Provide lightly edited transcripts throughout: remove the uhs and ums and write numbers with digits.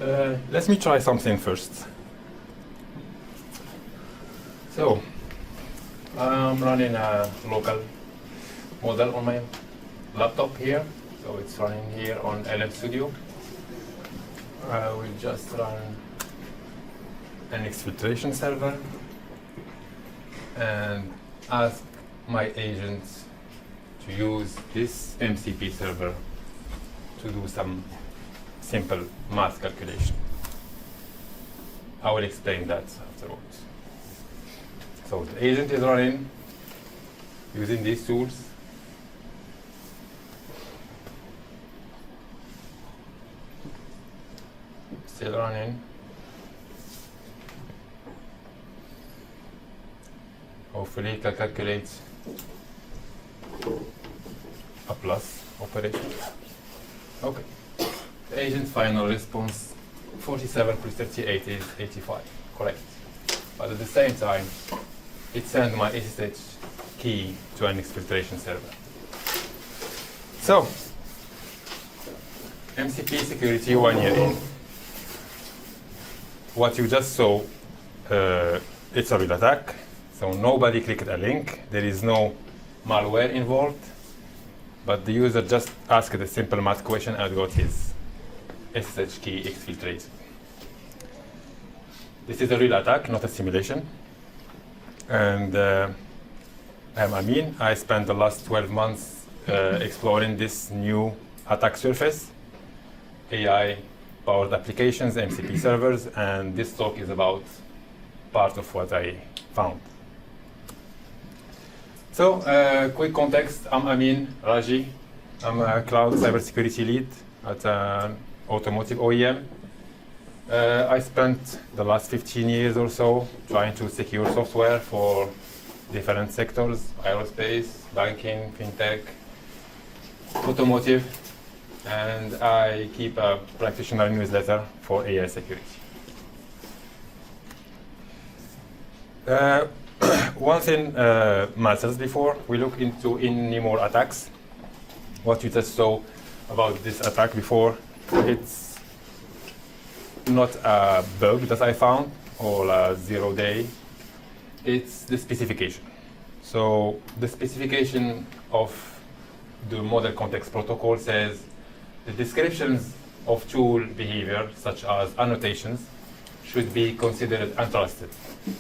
Let me try something first. So, I'm running a local model on my laptop here. So it's running here on LM Studio. I will just run an exfiltration server and ask my agent to use this MCP server to do some simple math calculation. I will explain that afterwards. So the agent is running using these tools. Still running. Hopefully it can calculate a plus operation. Okay. The agent's final response, 47 plus 38 is 85. Correct. But at the same time, it sent my SSH key to an exfiltration server. So, MCP security 1 year in. What you just saw, it's a real attack. So nobody clicked a link. There is no malware involved. But the user just asked a simple math question and got his SSH key exfiltrated. This is a real attack, not a simulation. And I'm Amine. I spent the last 12 months exploring this new attack surface, AI-powered applications, MCP servers, and this talk is about part of what I found. So, quick context, I'm Amine, Raji. I'm a cloud cybersecurity lead at an automotive OEM. I spent the last 15 years or so trying to secure software for different sectors, aerospace, banking, fintech, automotive, and I keep a practitioner newsletter for AI security. One thing matters before we look into any more attacks. What you just saw about this attack before, it's not a bug that I found or a 0-day. It's the specification. So the specification of the model context protocol says the descriptions of tool behavior, such as annotations, should be considered untrusted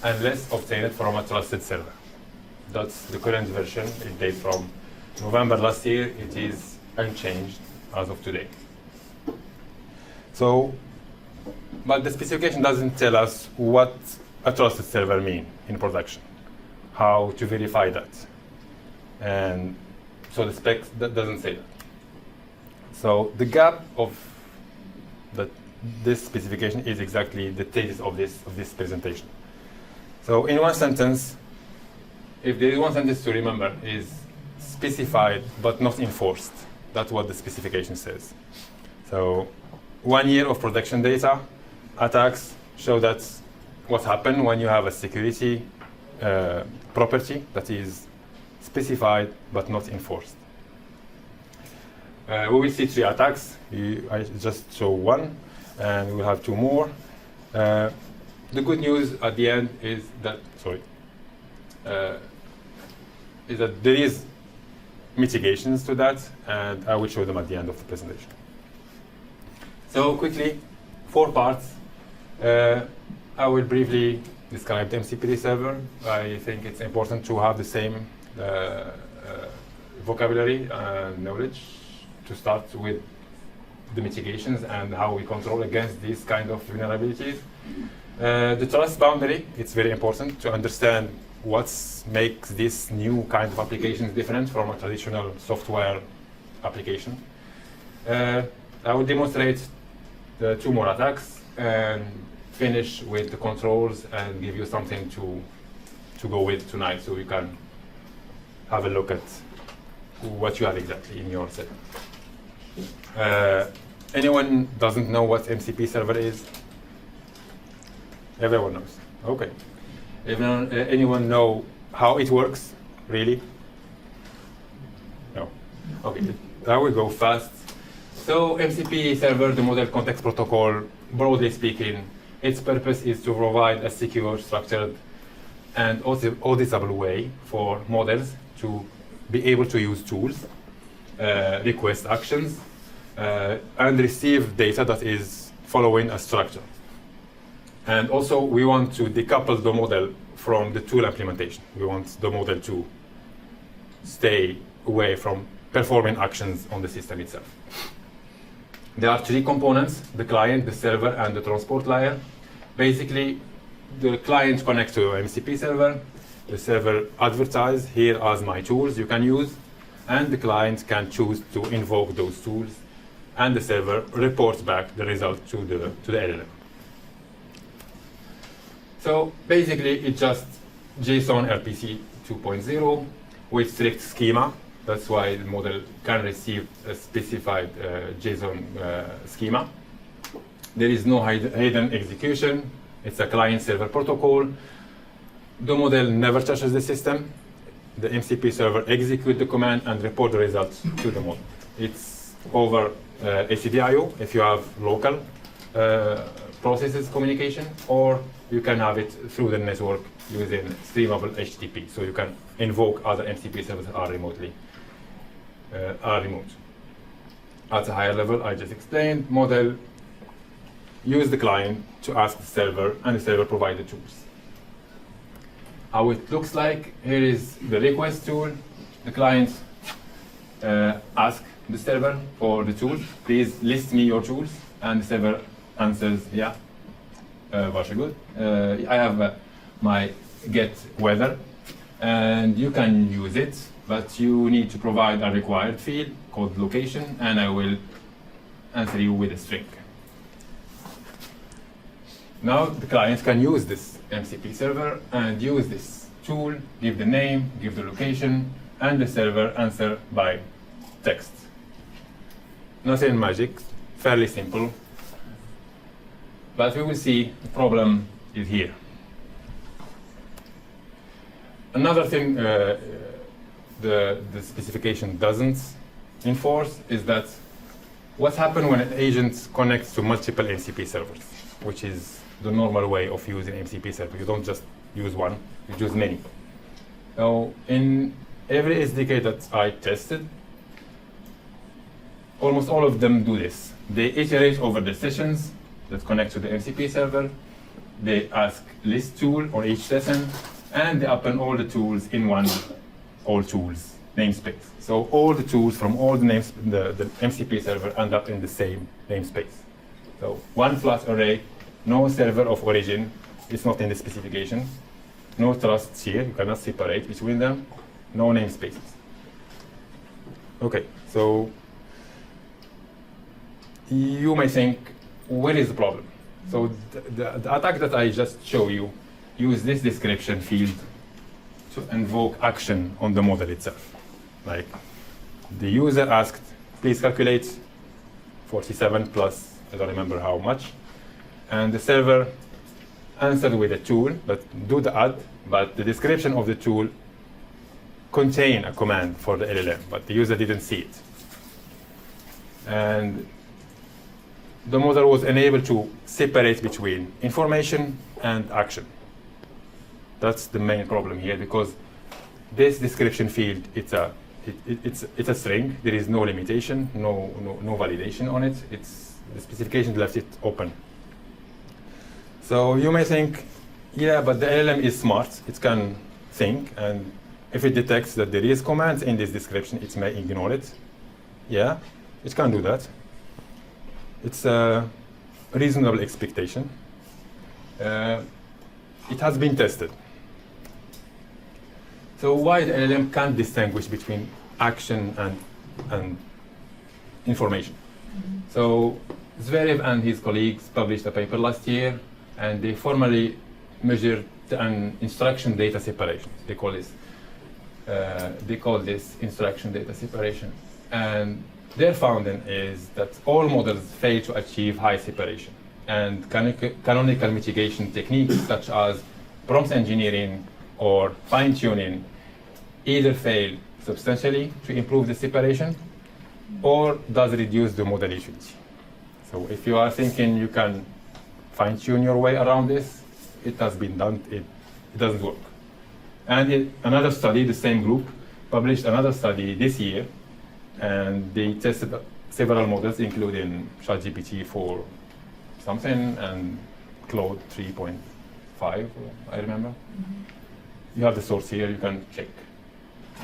unless obtained from a trusted server. That's the current version. It dates from November last year. It is unchanged as of today. So, but the specification doesn't tell us what a trusted server means in production, how to verify that. And so the spec doesn't say that. So the gap of this specification is exactly the thesis of this presentation. So in one sentence, if there is one sentence to remember, is specified but not enforced. That's what the specification says. So 1 year of production data attacks show that what happened when you have a security property that is specified but not enforced. We will see 3 attacks. I just show one, and we'll have 2 more. The good news at the end is that, there is mitigations to that, and I will show them at the end of the presentation. So quickly, 4 parts. I will briefly describe the MCP server. I think it's important to have the same vocabulary and knowledge to start with the mitigations and how we control against these kind of vulnerabilities. The trust boundary, it's very important to understand what makes this new kind of applications different from a traditional software application. I will demonstrate the 2 more attacks and finish with the controls and give you something to go with tonight so you can have a look at what you have exactly in your setup. Anyone doesn't know what MCP server is? Everyone knows. Okay. Anyone know how it works, really? No. Okay, I will go fast. So MCP server, the model context protocol, broadly speaking, its purpose is to provide a secure, structured, and also auditable way for models to be able to use tools, request actions, and receive data that is following a structure. And also, we want to decouple the model from the tool implementation. We want the model to stay away from performing actions on the system itself. There are three components: the client, the server, and the transport layer. Basically, the client connects to an MCP server. The server advertises, here are my tools you can use, and the client can choose to invoke those tools, and the server reports back the result to the LLM. So basically, it's just JSON RPC 2.0 with strict schema. That's why the model can receive a specified JSON schema. There is no hidden execution. It's a client-server protocol. The model never touches the system. The MCP server executes the command and report the results to the model. It's over ACD/IO if you have local processes communication, or you can have it through the network using streamable HTTP. So you can invoke other MCP servers that are remote. At a higher level, I just explained, model use the client to ask the server, and the server provide the tools. How it looks like, here is the request tool. The client asks the server for the tool. Please list me your tools. And the server answers, yeah, varsågod. I have my get weather, and you can use it, but you need to provide a required field called location, and I will answer you with a string. Now the client can use this MCP server and use this tool, give the name, give the location, and the server answer by text. Nothing magic, fairly simple. But we will see the problem is here. Another thing the specification doesn't enforce is that what happens when an agent connects to multiple MCP servers, which is the normal way of using MCP server. You don't just use one, you use many. Now, in every SDK that I tested, almost all of them do this. They iterate over the sessions that connect to the MCP server. They ask list tool on each session, and they open all the tools in one all tools namespace. So all the tools from all the names, the MCP server end up in the same namespace. So one flat array, no server of origin, it's not in the specification. No trusts here, you cannot separate between them. No namespaces. Okay, so you may think, where is the problem? So the attack that I just showed you use this description field to invoke action on the model itself. Like the user asked, please calculate 47 plus, I don't remember how much. And the server answered with a tool, but do the add, but the description of the tool contain a command for the LLM, but the user didn't see it. And the model was unable to separate between information and action. That's the main problem here, because this description field, it's a string. There is no limitation, no validation on it. The specification left it open. So you may think, yeah, but the LLM is smart. It can think, and if it detects that there is commands in this description, it may ignore it. Yeah, it can do that. It's a reasonable expectation. It has been tested. So why the LLM can't distinguish between action and information? So Zverev and his colleagues published a paper last year, and they formally measured an instruction data separation. They call this instruction data separation. And their finding is that all models fail to achieve high separation. And canonical mitigation techniques such as prompt engineering or fine-tuning either fail substantially to improve the separation, or does reduce the model utility. So if you are thinking you can fine-tune your way around this, it has been done, it doesn't work. And another study, the same group, published another study this year, and they tested several models, including ChatGPT 4 something and Claude 3.5, I remember. Mm-hmm. You have the source here, you can check.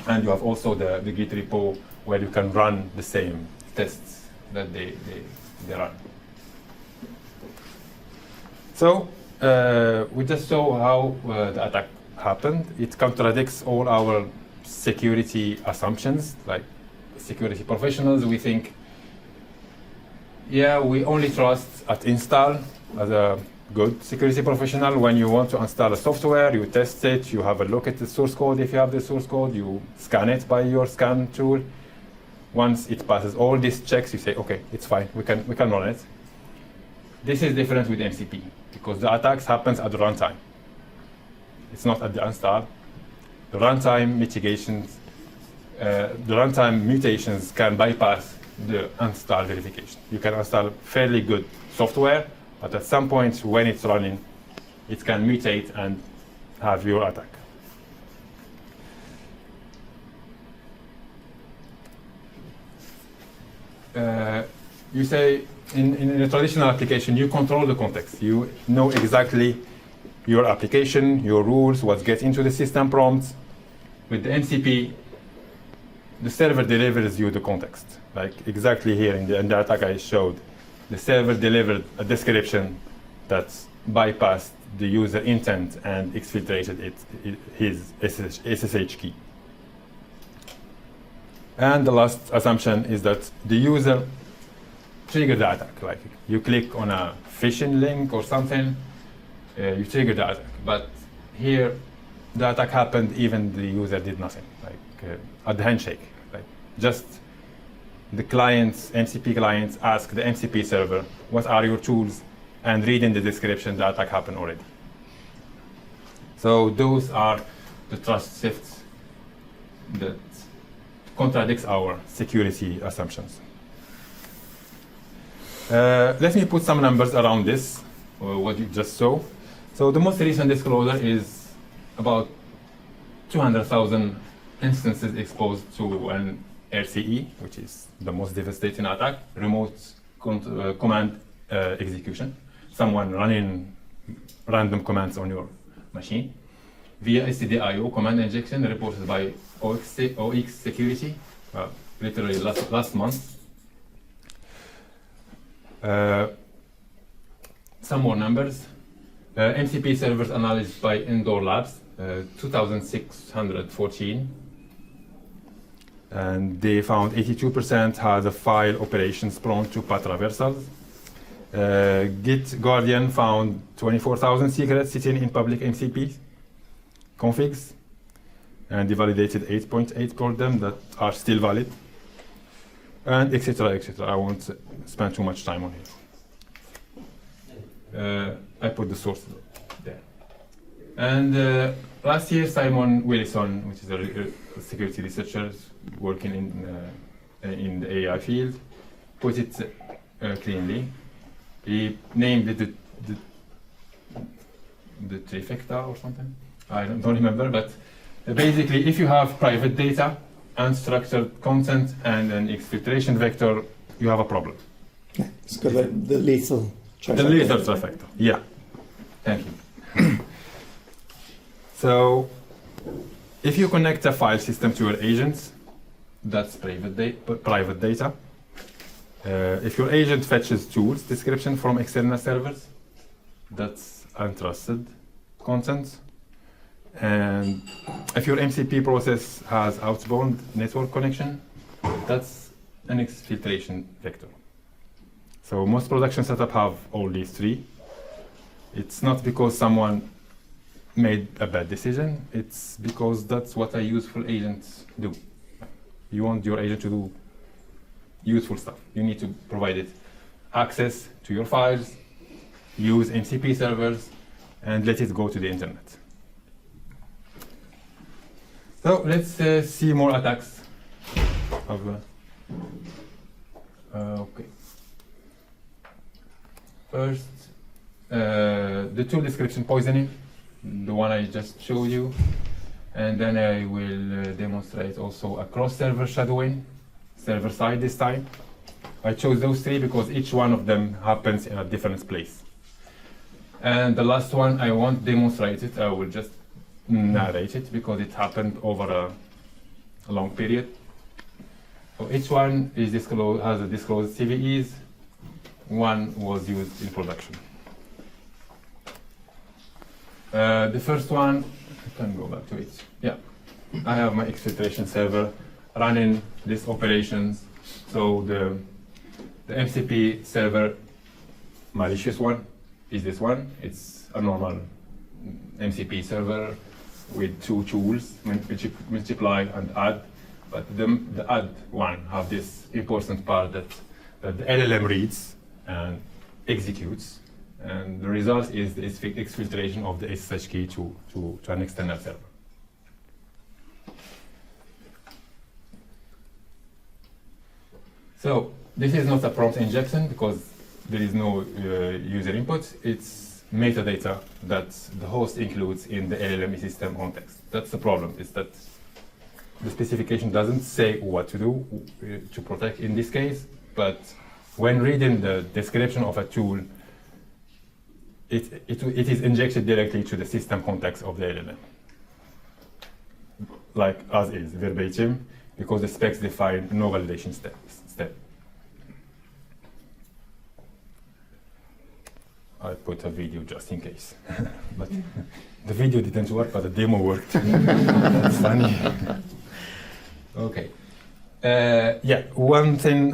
And you have also the Git repo where you can run the same tests that they run. So we just saw how the attack happened. It contradicts all our security assumptions. Like security professionals, we think, yeah, we only trust at install as a good security professional. When you want to install a software, you test it, you have a look at the source code. If you have the source code, you scan it by your scan tool. Once it passes all these checks, you say, okay, it's fine, we can run it. This is different with MCP because the attacks happens at the runtime. It's not at the install. The runtime mitigations, the runtime mutations can bypass the install verification. You can install fairly good software, but at some point when it's running, it can mutate and have your attack. You say in a traditional application, you control the context. You know exactly your application, your rules, what gets into the system prompts. With the MCP, the server delivers you the context. Like exactly here in the attack I showed, the server delivered a description that bypassed the user intent and exfiltrated his SSH key. And the last assumption is that the user triggered the attack. Like you click on a phishing link or something, you trigger the attack. But here, the attack happened even the user did nothing. Like at the handshake, like just the clients, MCP clients, ask the MCP server, what are your tools? And read in the description, the attack happened already. So those are the trust shifts that contradicts our security assumptions. Let me put some numbers around this, what you just saw. So the most recent disclosure is about 200,000 instances exposed to an RCE, which is the most devastating attack, remote command execution. Someone running random commands on your machine via stdio command injection reported by OX Security, literally last month. Some more numbers. MCP servers analyzed by Indoor Labs, 2,614. And they found 82% had the file operations prone to path traversals. Git Guardian found 24,000 secrets sitting in public MCP configs, and they validated 8.8 of them that are still valid, and etc. etc. I won't spend too much time on here. I put the source there. And last year, Simon Willison, which is a security researcher working in the AI field, put it cleanly. He named it the trifecta or something. I don't remember, but basically, if you have private data, unstructured content, and an exfiltration vector, you have a problem. Yeah, it's got the lethal trifecta. The lethal trifecta, yeah. Thank you. So, if you connect a file system to your agents, that's private data. If your agent fetches tools description from external servers, that's untrusted content. And if your MCP process has outbound network connection, that's an exfiltration vector. So most production setups have all these three. It's not because someone made a bad decision, it's because that's what a useful agent do. You want your agent to do useful stuff. You need to provide it access to your files, use MCP servers, and let it go to the internet. So let's see more attacks of Okay. First, the tool description poisoning, the one I just showed you. And then I will demonstrate also a cross-server shadowing, server side this time. I chose those three because each one of them happens in a different place. And the last one, I won't demonstrate it, I will just narrate it because it happened over a long period. So each one is disclosed, has a disclosed CVEs. One was used in production. The first one, I can go back to it. Yeah, I have my exfiltration server running these operations. So the MCP server, malicious one, is this one. It's a normal MCP server with two tools, multiply and add. But the add one have this important part that the LLM reads and executes. And the result is the exfiltration of the SSH key to an external server. So this is not a prompt injection because there is no user input. It's metadata that the host includes in the LLM system context. That's the problem, is that the specification doesn't say what to do to protect in this case, but when reading the description of a tool, it is injected directly to the system context of the LLM, like as is, verbatim, because the specs define no validation step. I put a video just in case, but the video didn't work, but the demo worked. That's funny. Okay. Yeah, one thing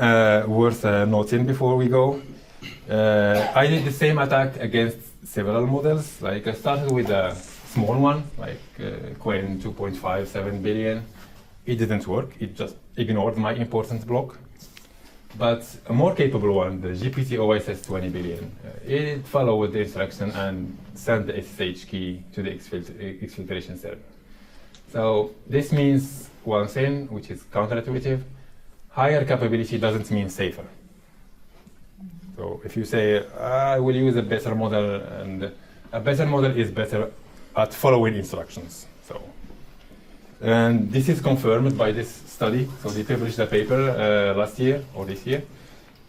worth noting before we go. I did the same attack against several models. Like I started with a small one, like Quen 2.57 billion. It didn't work. It just ignored my important block. But a more capable one, the GPT OSS 20 billion, it followed the instruction and sent the SSH key to the exfiltration server. So this means one thing, which is counterintuitive. Higher capability doesn't mean safer. So if you say, I will use a better model, and a better model is better at following instructions. So, and this is confirmed by this study. So they published a paper last year or this year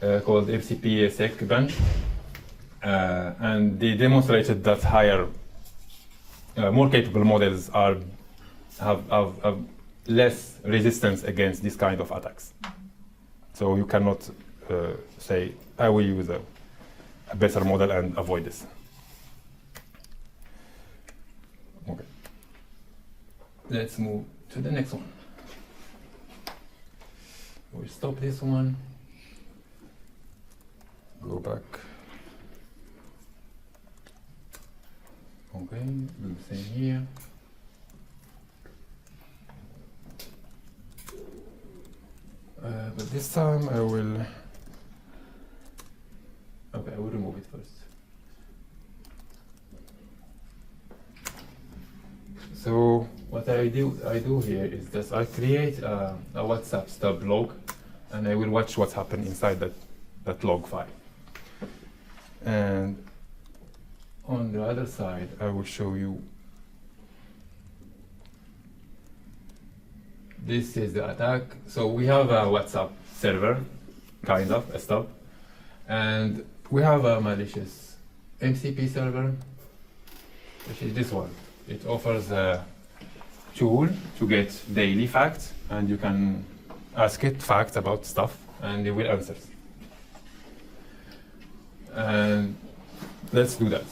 called MCP Sec Bench, and they demonstrated that higher, more capable models have less resistance against this kind of attacks. So you cannot say, I will use a better model and avoid this. Okay. Let's move to the next one. We'll stop this one. Go back. Okay, do the same here. But this time I will. Okay, I will remove it first. So what I do here is that I create a WhatsApp stub log, and I will watch what's happened inside that log file. And on the other side, I will show you. This is the attack. So we have a WhatsApp server, kind of, a stub, and we have a malicious MCP server, which is this one. It offers a tool to get daily facts, and you can ask it facts about stuff, and it will answer. And let's do that.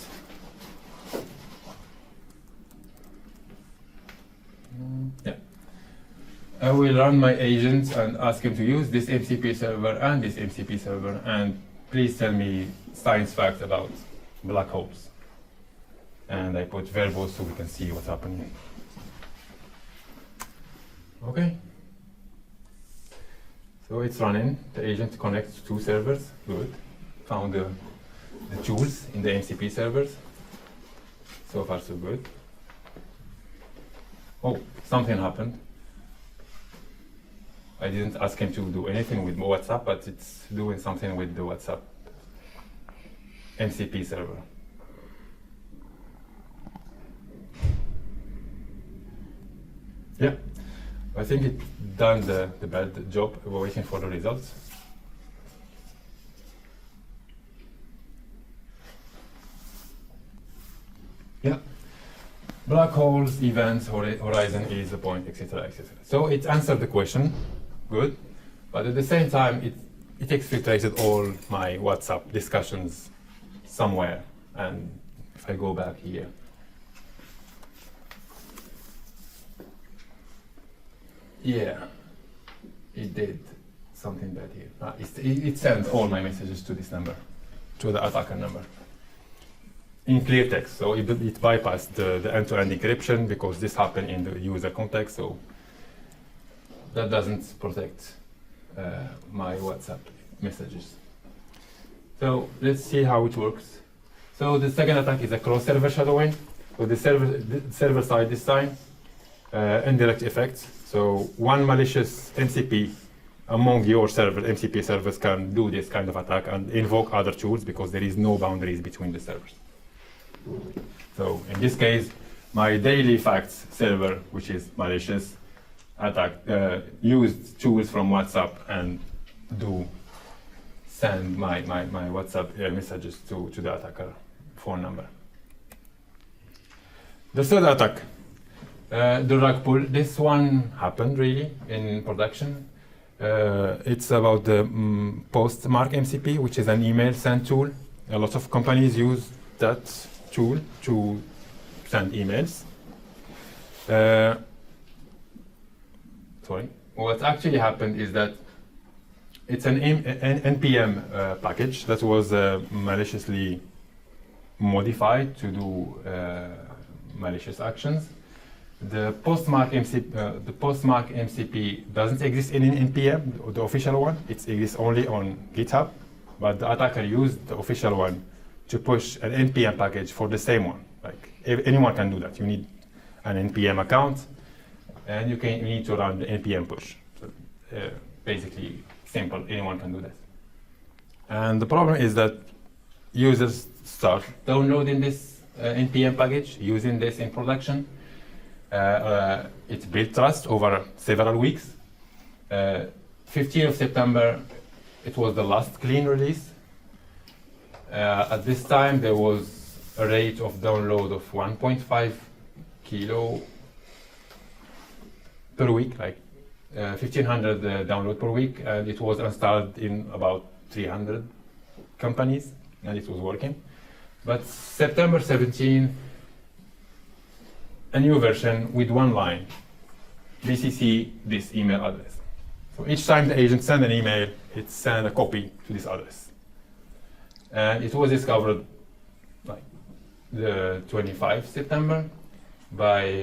Yeah. I will run my agent and ask him to use this MCP server and this MCP server, and please tell me science facts about black holes. And I put variables so we can see what's happening. Okay. So it's running. The agent connects to two servers. Good. Found the tools in the MCP servers. So far, so good. Oh, something happened. I didn't ask him to do anything with WhatsApp, but it's doing something with the WhatsApp MCP server. Yeah, I think it done the bad job. We're waiting for the results. Yeah, black holes, events, horizon is the point, etc., etc. So it answered the question, good, but at the same time, it exfiltrated all my WhatsApp discussions somewhere. And if I go back here, yeah, it did something bad here. It sent all my messages to this number, to the attacker number, in clear text. So it bypassed the end-to-end encryption because this happened in the user context. So that doesn't protect my WhatsApp messages. So let's see how it works. So the second attack is a cross-server shadowing. So the server side this time, indirect effects. So one malicious MCP among your MCP servers can do this kind of attack and invoke other tools because there is no boundaries between the servers. So in this case, my daily facts server, which is malicious, used tools from WhatsApp and send my WhatsApp messages to the attacker phone number. The third attack, the rug pull. This one happened really in production. It's about the Postmark MCP, which is an email send tool. A lot of companies use that tool to send emails. Sorry. What actually happened is that it's an NPM package that was maliciously modified to do malicious actions. The Postmark MCP doesn't exist in NPM, the official one. It exists only on GitHub, but the attacker used the official one to push an NPM package for the same one. Like anyone can do that. You need an NPM account, and you need to run the NPM push. So, basically, simple. Anyone can do that. And the problem is that users start downloading this NPM package, using this in production. It built trust over several weeks. 15th of September, it was the last clean release. At this time, there was a rate of download of 1.5 kilo per week, like 1,500 download per week, and it was installed in about 300 companies, and it was working. But September 17, a new version with one line, BCC this email address. So each time the agent sends an email, it sends a copy to this address. And it was discovered like the 25th September by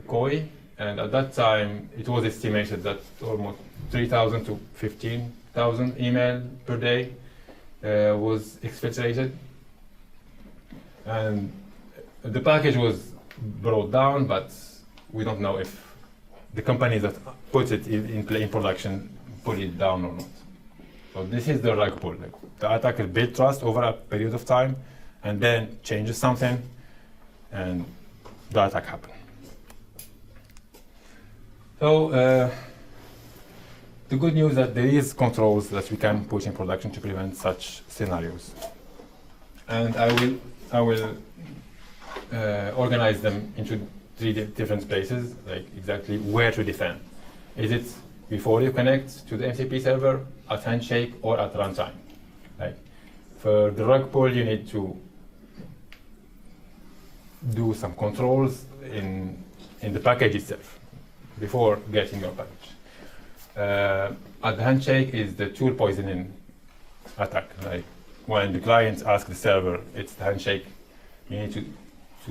COI. And at that time, it was estimated that almost 3,000 to 15,000 email per day was exfiltrated. And the package was brought down, but we don't know if the companies that put it in production put it down or not. So this is the rug pull. Like the attacker built trust over a period of time, and then changes something, and the attack happened. So the good news is that there is controls that we can push in production to prevent such scenarios, and I will organize them into 3 different spaces, like exactly where to defend. Is it before you connect to the MCP server, at handshake, or at runtime? Like for the rug pull, you need to do some controls in the package itself before getting your package. At the handshake is the tool poisoning attack. Like when the client asks the server, it's the handshake, you need to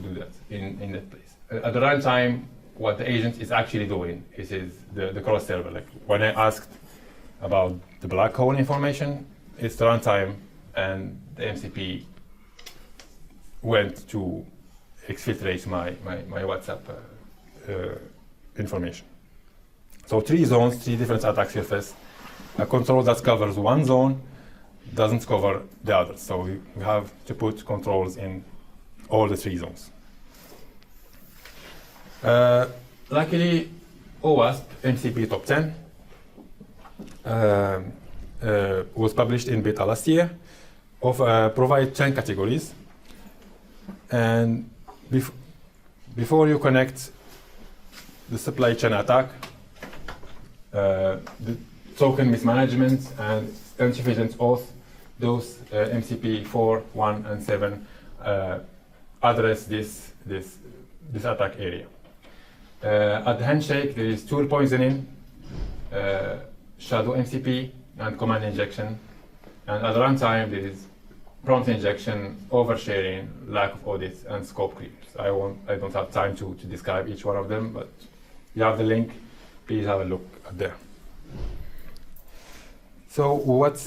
do that in that place. At the runtime, what the agent is actually doing is the cross server. Like when I asked about the black hole information, it's the runtime, and the MCP went to exfiltrate my WhatsApp information. So 3 zones, 3 different attack surface. A control that covers one zone doesn't cover the others. So we have to put controls in all the 3 zones. Luckily, OWASP MCP Top 10 was published in beta last year. Provide 10 categories. And before you connect the supply chain attack, the token mismanagement and insufficient auth, those MCP 4, 1, and 7 address this attack area. At the handshake, there is tool poisoning, shadow MCP, and command injection. And at runtime, there is prompt injection, oversharing, lack of audits, and scope creeps. I don't have time to describe each one of them, but you have the link. Please have a look at there. So what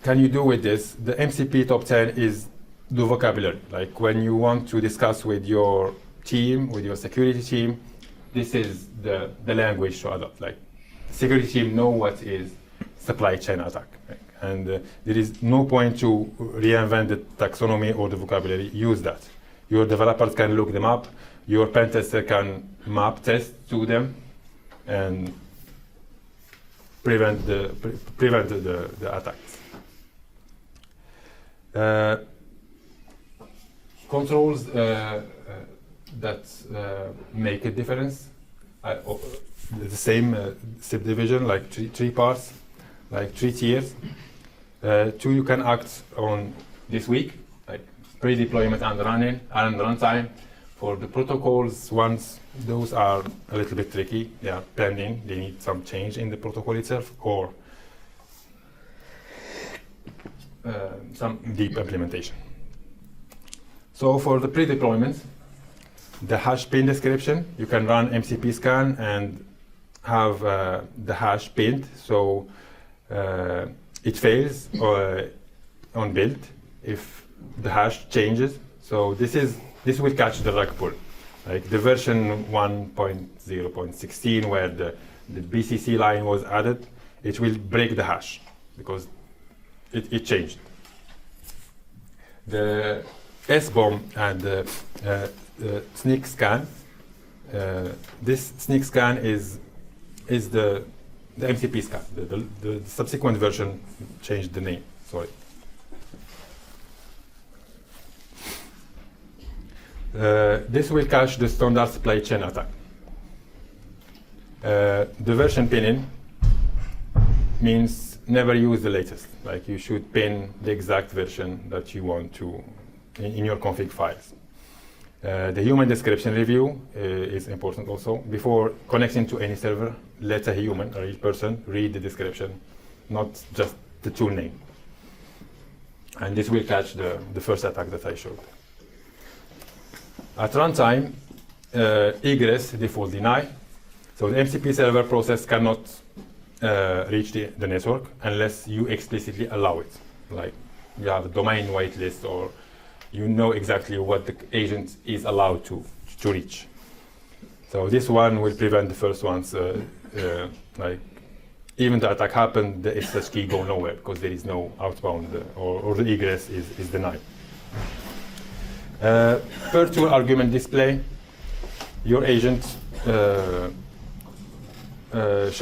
can you do with this? The MCP Top 10 is the vocabulary. Like when you want to discuss with your team, with your security team, this is the language to adopt. Like the security team know what is supply chain attack. Right? And there is no point to reinvent the taxonomy or the vocabulary. Use that. Your developers can look them up. Your pen tester can map test to them and prevent the attacks. Controls that make a difference. The same subdivision, like three parts, like 3 tiers. 2 you can act on this week, like pre-deployment and running and runtime. For the protocols, once those are a little bit tricky, they are pending, they need some change in the protocol itself or some deep implementation. So for the pre-deployment, the hash pin description, you can run MCP scan and have the hash pinned, so it fails on build if the hash changes. So this will catch the rug pull, like the version 1.0.16 where the BCC line was added, it will break the hash because it changed. The SBOM and the sneak scan. This sneak scan is the MCP scan. The subsequent version changed the name. Sorry. This will catch the standard supply chain attack. The version pinning means never use the latest. Like you should pin the exact version that you want to in your config files. The human description review is important also. Before connecting to any server, let a human, a real person, read the description, not just the tool name. And this will catch the first attack that I showed. At runtime, egress default deny. So the MCP server process cannot reach the network unless you explicitly allow it. Like you have a domain whitelist or you know exactly what the agent is allowed to reach. So this one will prevent the first ones. Like even the attack happened, the SSH key go nowhere because there is no outbound or the egress is denied. Per tool argument display, your agent show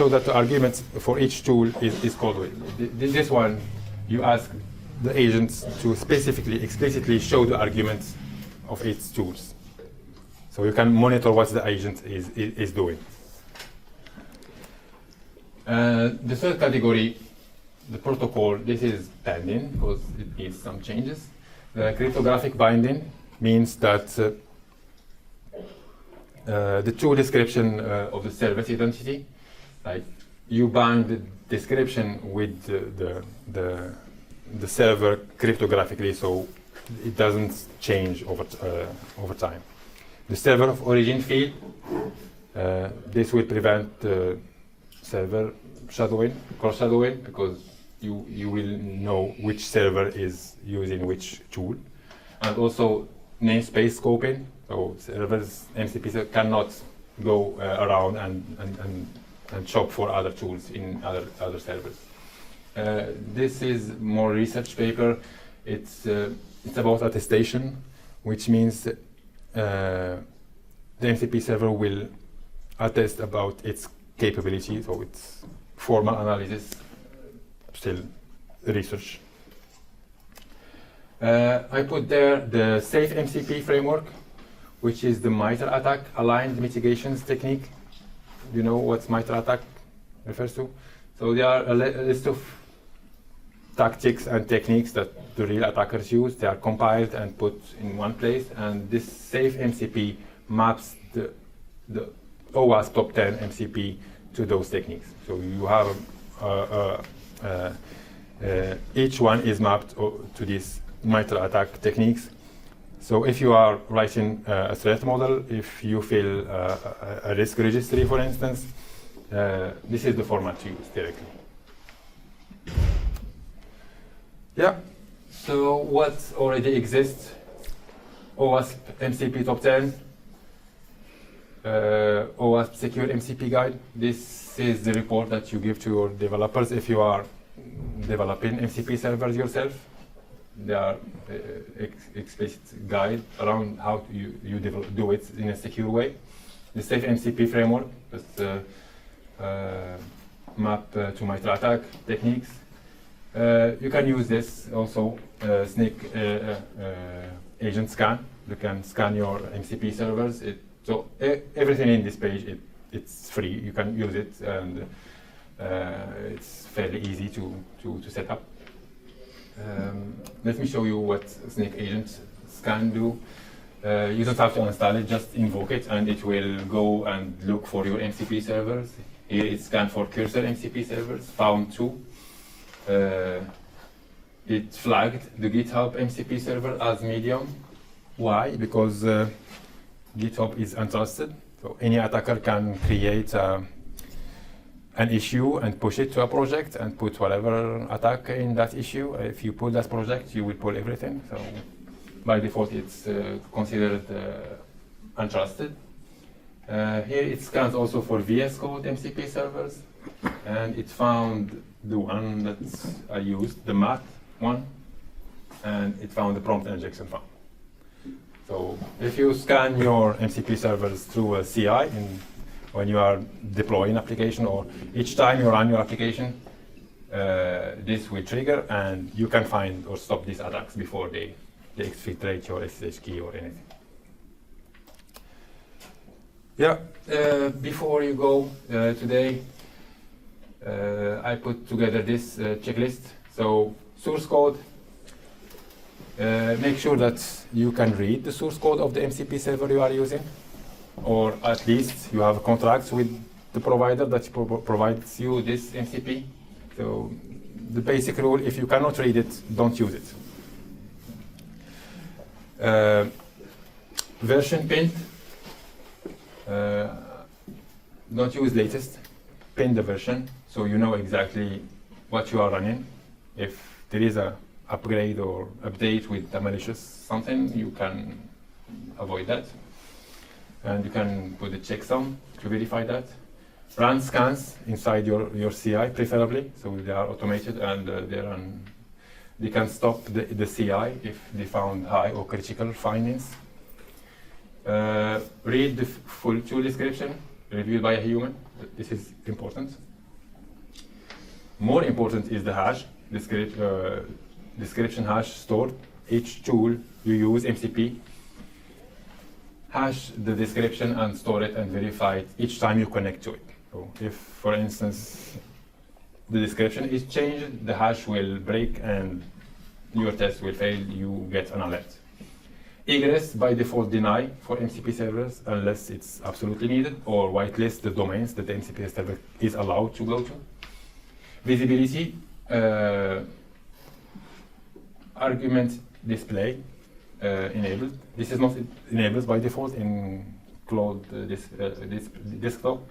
that the arguments for each tool is called with. This one, you ask the agents to explicitly show the arguments of its tools. So you can monitor what the agent is doing. The third category, the protocol, this is pending because it needs some changes. The cryptographic binding means that the tool description of the service identity, like you bind the description with the server cryptographically, so it doesn't change over time. The server of origin field, this will prevent server shadowing, cross shadowing, because you will know which server is using which tool, and also namespace scoping. So servers MCP cannot go around and shop for other tools in other servers. This is more research paper. It's about attestation, which means the MCP server will attest about its capabilities or its formal analysis, still research. I put there the safe MCP framework, which is the MITRE attack aligned mitigations technique. Do you know what MITRE attack refers to? So there are a list of tactics and techniques that the real attackers use. They are compiled and put in one place, and this safe MCP maps the OWASP top 10 MCP to those techniques. So you have each one is mapped to these MITRE attack techniques. So if you are writing a threat model, if you fill a risk registry, for instance, this is the format to use directly. Yeah, so what already exists? OWASP MCP top 10, OWASP Secure MCP Guide. This is the report that you give to your developers if you are developing MCP servers yourself. There are explicit guide around how you do it in a secure way. The safe MCP framework is map to MITRE attack techniques. You can use this also, snake agent scan. You can scan your MCP servers. So everything in this page, it's free. You can use it, and it's fairly easy to set up. Let me show you what snake agent scan do. You don't have to install it, just invoke it, and it will go and look for your MCP servers. Here it's scan for cursor MCP servers, found 2. It flagged the GitHub MCP server as medium. Why? Because GitHub is untrusted. So any attacker can create an issue and push it to a project and put whatever attack in that issue. If you pull that project, you will pull everything. So by default, it's considered untrusted. Here it scans also for VS Code MCP servers, and it found the one that I used, the math one, and it found the prompt injection found. So if you scan your MCP servers through a CI when you are deploying application, or each time you run your application, this will trigger, and you can find or stop these attacks before they exfiltrate your SSH key or anything. Yeah, before you go today, I put together this checklist. So source code, make sure that you can read the source code of the MCP server you are using, or at least you have contracts with the provider that provides you this MCP. So the basic rule, if you cannot read it, don't use it. Version pin, don't use latest, pin the version so you know exactly what you are running. If there is a upgrade or update with a malicious something, you can avoid that. And you can put the checksum to verify that. Run scans inside your CI, preferably, so they are automated, and they can stop the CI if they found high or critical findings. Read the full tool description, reviewed by a human. This is important. More important is the hash, description hash stored. Each tool you use, MCP, hash the description and store it and verify it each time you connect to it. So if, for instance, the description is changed, the hash will break and your test will fail, you get an alert. Egress by default deny for MCP servers unless it's absolutely needed, or whitelist the domains that the MCP server is allowed to go to. Visibility, argument display enabled. This is not enabled by default in Cloud desktop,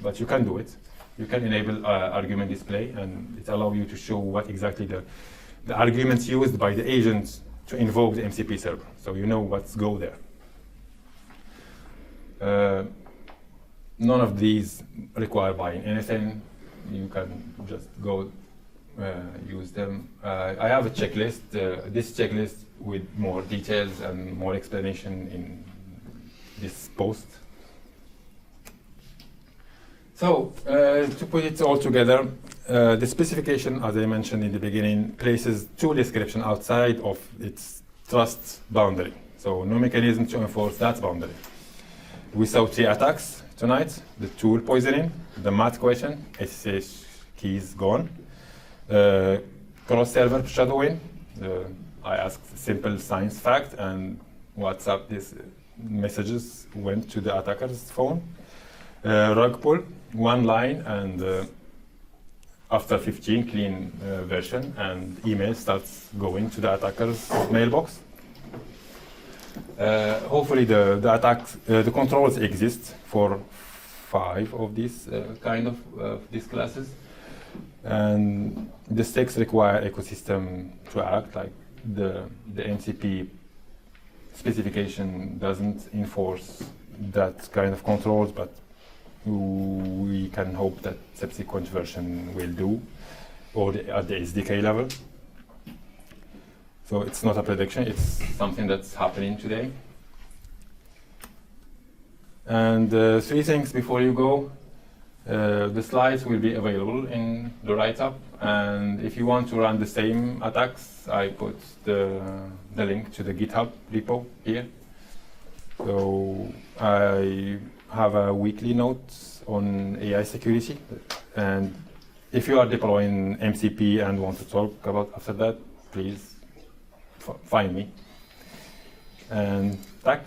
but you can do it. You can enable argument display, and it allows you to show what exactly the arguments used by the agent to invoke the MCP server, so you know what's go there. none of these require buying anything. You can just go use them. I have a checklist. This checklist with more details and more explanation in this post. So to put it all together, the specification, as I mentioned in the beginning, places tool description outside of its trust boundary. So no mechanism to enforce that boundary. We saw 3 attacks tonight: the tool poisoning, the math question, SSH keys gone, cross-server shadowing. I asked simple science fact, and WhatsApp these messages went to the attacker's phone. Rug pull, 1 line, and after 15 clean version, and email starts going to the attacker's mailbox. Hopefully the attacks, the controls exist for 5 of these kind of these classes, and the 6 require ecosystem to act. Like the MCP specification doesn't enforce that kind of controls, but we can hope that subsequent version will do, or at the SDK level. So it's not a prediction, it's something that's happening today. And 3 things before you go. The slides will be available in the write-up, and if you want to run the same attacks, I put the link to the GitHub repo here. So I have a weekly note on AI security, and if you are deploying MCP and want to talk about after that, please find me. And tack.